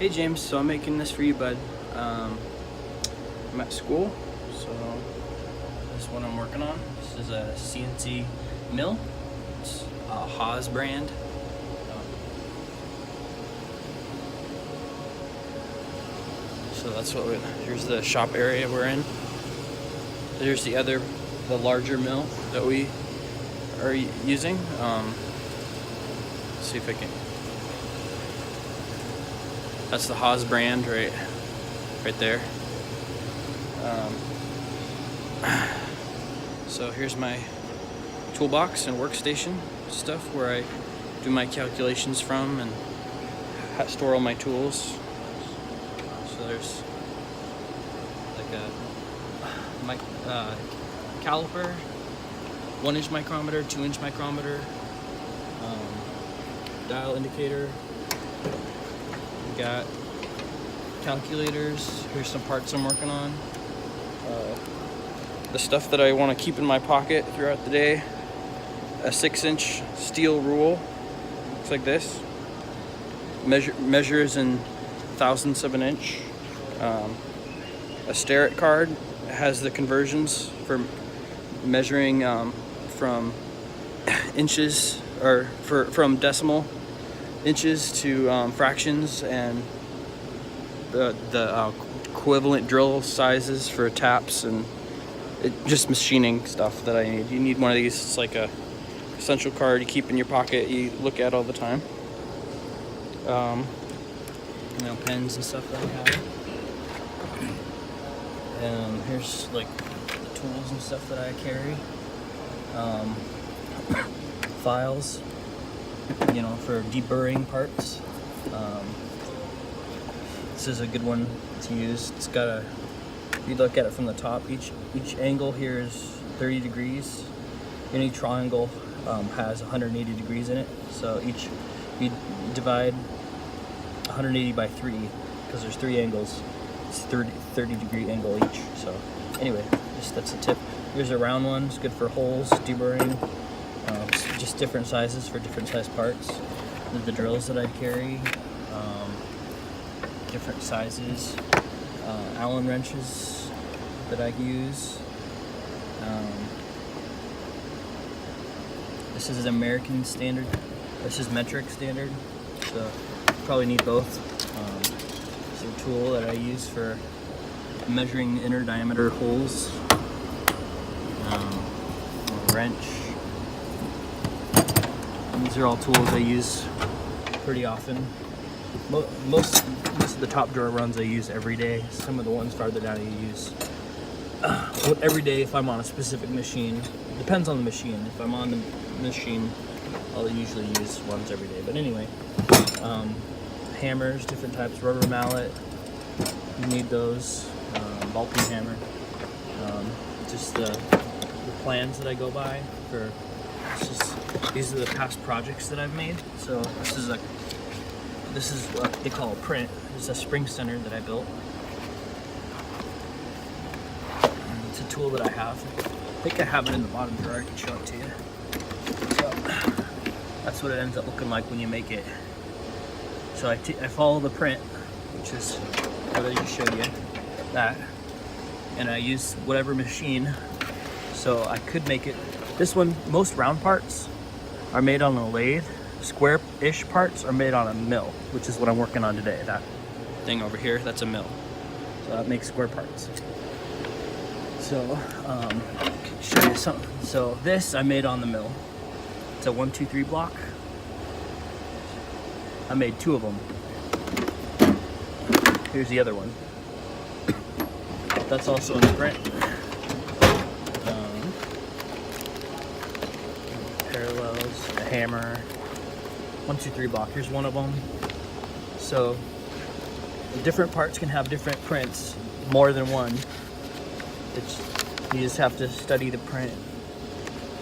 Hey James, so I'm making this for you, bud. I'm at school, so this is what I'm working on. This is a CNC mill. It's a Haas brand. So that's what here's the shop area we're in. There's the larger mill that we are using. Let's see if I can. That's the Haas brand right there. So here's my toolbox and workstation stuff where I do my calculations from and store all my tools. So there's like a caliper, 1-inch micrometer, 2-inch micrometer, dial indicator. We got calculators. Here's some parts I'm working on. The stuff that I want to keep in my pocket throughout the day. A 6-inch steel rule. Looks like this. Measures in thousandths of an inch. A Starrett card has the conversions for measuring from inches or from decimal inches to fractions, and the equivalent drill sizes for taps and just machining stuff that I need. You need one of these. It's like a essential card you keep in your pocket, you look at all the time. Pens and stuff that I have. Here's like the tools and stuff that I carry. Files, for deburring parts. This is a good one to use. It's got if you look at it from the top, each angle here is 30 degrees. Any triangle has 180 degrees in it. So you divide 180 by 3, because there's 3 angles. It's 30 degree angle each. So anyway, that's a tip. Here's a round one. It's good for holes, deburring. Just different sizes for different size parts. The drills that I carry, different sizes. Allen wrenches that I use. This is an American standard. This is metric standard. So probably need both. It's a tool that I use for measuring inner diameter holes. A wrench. These are all tools I use pretty often. Most of the top drawer runs I use every day. Some of the ones farther down I use every day if I'm on a specific machine. It depends on the machine. If I'm on the machine, I'll usually use ones every day. But anyway, hammers, different types, rubber mallet. You need those. Ball peen hammer. Just the plans that I go by for. These are the past projects that I've made. So this is what they call a print. It's a spring center that I built. And it's a tool that I have. I think I have it in the bottom drawer. I can show it to you. So that's what it ends up looking like when you make it. So I follow the print, which is what I just showed you, that, and I use whatever machine. So I could make it. This one, most round parts are made on a lathe. Square-ish parts are made on a mill, which is what I'm working on today. That thing over here, that's a mill. So that makes square parts. So, show you something. So this I made on the mill. It's a 1, 2, 3 block. I made 2 of them. Here's the other one. That's also in the print. Parallels, a hammer. 1, 2, 3 block. Here's one of them. So different parts can have different prints, more than one. You just have to study the print,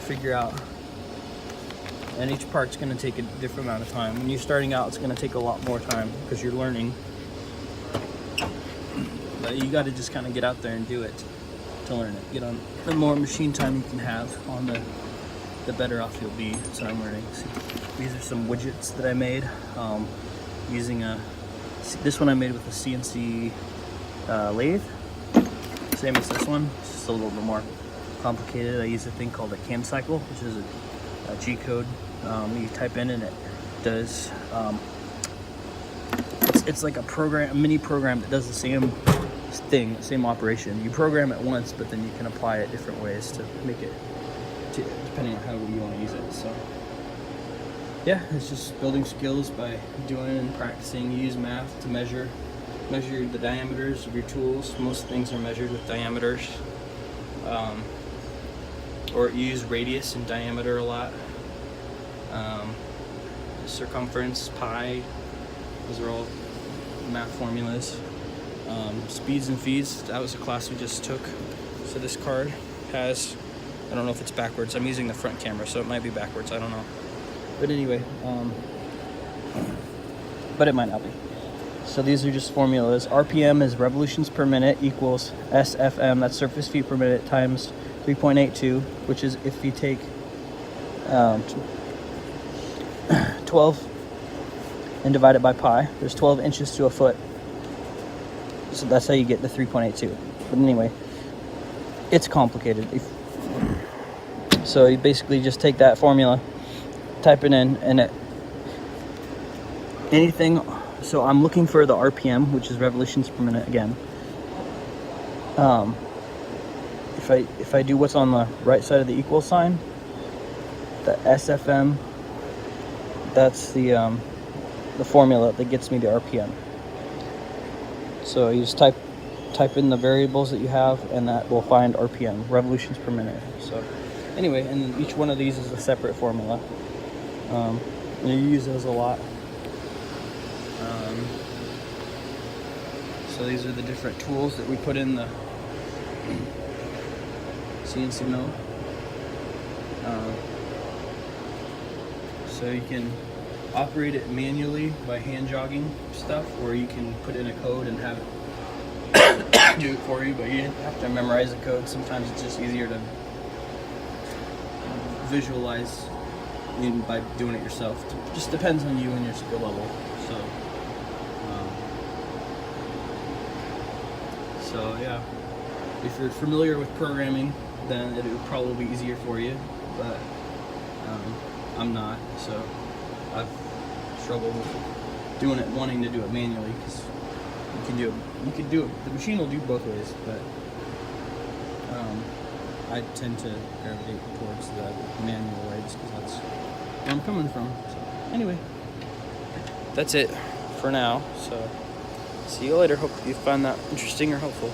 figure out. And each part's going to take a different amount of time. When you're starting out, it's going to take a lot more time because you're learning. But you got to just kind of get out there and do it to learn it. Get on. The more machine time you can have on the better off you'll be. So I'm learning. See, these are some widgets that I made using a This one I made with a CNC lathe. Same as this one, it's just a little bit more complicated. I use a thing called a cam cycle, which is a G code you type in, and it does. It's like a mini program that does the same thing, same operation. You program it once, but then you can apply it different ways to make it, depending on how you want to use it. So yeah, it's just building skills by doing and practicing. You use math to measure the diameters of your tools. Most things are measured with diameters, or you use radius and diameter a lot. Circumference, pi, those are all math formulas. Speeds and feeds, that was a class we just took. So this card has, I don't know if it's backwards, I'm using the front camera, so it might be backwards, I don't know. But anyway, but it might not be. So these are just formulas. RPM is revolutions per minute equals SFM, that's surface feet per minute, times 3.82, which is if you take 12 and divide it by pi, there's 12 inches to a foot. So that's how you get the 3.82. But anyway, it's complicated. So you basically just take that formula, type it in, and anything. So I'm looking for the RPM, which is revolutions per minute again. If I do what's on the right side of the equal sign, the SFM, that's the formula that gets me the RPM. So you just type in the variables that you have, and that will find RPM, revolutions per minute. So anyway, and each one of these is a separate formula. And you use those a lot. So these are the different tools that we put in the CNC mill. So you can operate it manually by hand jogging stuff, or you can put in a code and have it do it for you, but you have to memorize the code. Sometimes it's just easier to visualize by doing it yourself. It just depends on you and your skill level. So yeah, if you're familiar with programming, then it would probably be easier for you, but I'm not, so I've struggled with doing it, wanting to do it manually, because you can do it, the machine will do both ways, but I tend to gravitate towards the manual way just because that's where I'm coming from. So anyway, that's it for now, so see you later. Hope you find that interesting or helpful.